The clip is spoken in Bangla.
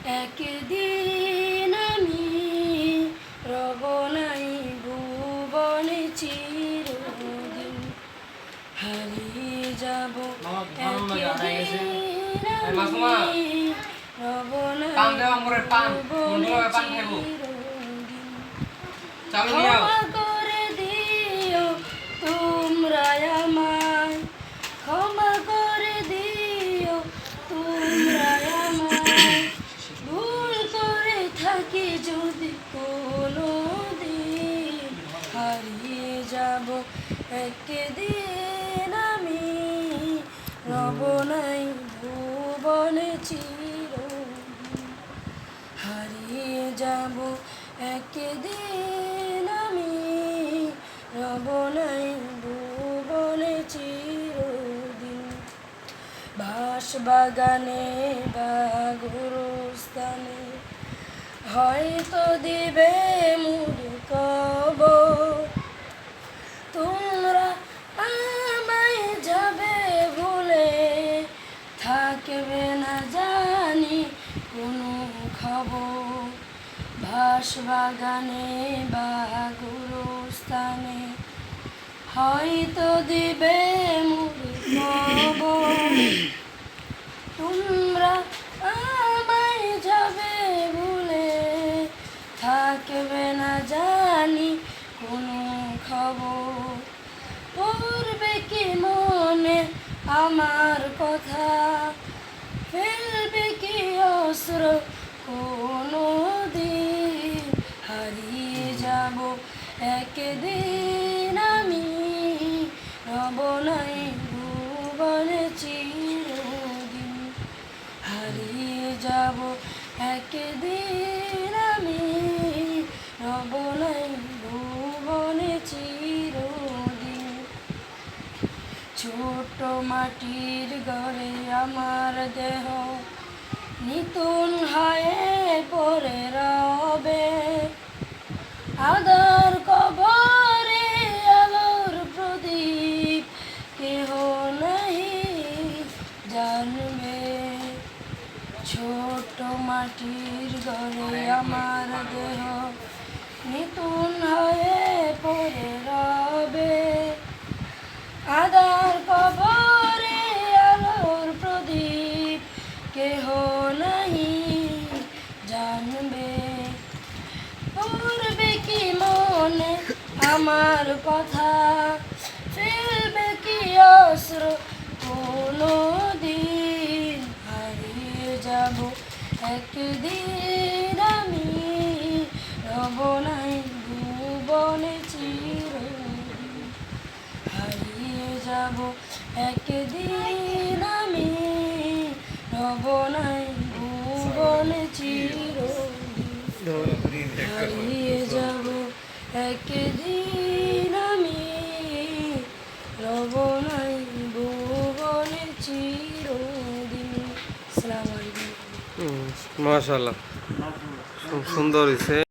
একদিন আমি রব নাই ভুবনে চিরদিন, হারিয়ে যাব একদিন আমি রব নাই ভুবনে চিরদিন। ক্ষমা করে দিও তোমরা আমায়, ক্ষমা করে দিও তোমরা আমায়, ভুল করে থাকি যদি কোনো দিন, হারিয়ে যাব একদিন আমি রব নাই ভুবনে চিরদিন, হারিয়ে যাব একদিন আমি রব নাই ভুবনে চিরদিন। বাঁশবাগানে বা গুরুস্থানে হয়তো দিবে মোর কবর, তোমরা আমায় যাবে ভুলে, থাকবে না জানি কোনো খবর। বাঁশবাগানে বা গুরুস্থানে হয়তো দিবে মোর কবর, তোমরা আমায় যাবে ভুলে, থাকবে না জানি কোনো খবর। পড়বে কি মনে আমার কথা, ফেলবে কি অস্ত্র কোনো দিন, হারিয়ে যাব একদিন আমি রব নাই ভুবনে চিরদিন, হারিয়ে যাব একদিন আমি রব নাই ভুবনে চিরদিন। ছোট মাটির ঘরে আমার দেহ নিতুন হয়ে পড়ে রবে, আদার কবরে আলোর প্রদীপ কেহ নাহি জানবে। ছোট মাটির ঘরে আমার দেহ নিতুন হয়ে পড়ে রবে, আদার কবরে আলোর প্রদীপ কেহ নাহি জানবে। পড়বে কি মনে আমার কথা, ফেলবে কি অস্ত্র কোনো দিন, হারিয়ে যাব একদিন আমি রব নাই ভুবনে চিরদিন, হারিয়ে যাব একদিন আমি রব নাই ভুবনে চিরদিন, হারিয়ে যাব একদিন আমি রব নাই ভুবনে চিরদিন। আসসালামু আলাইকুম। মাশাআল্লাহ, খুব সুন্দর হয়েছে।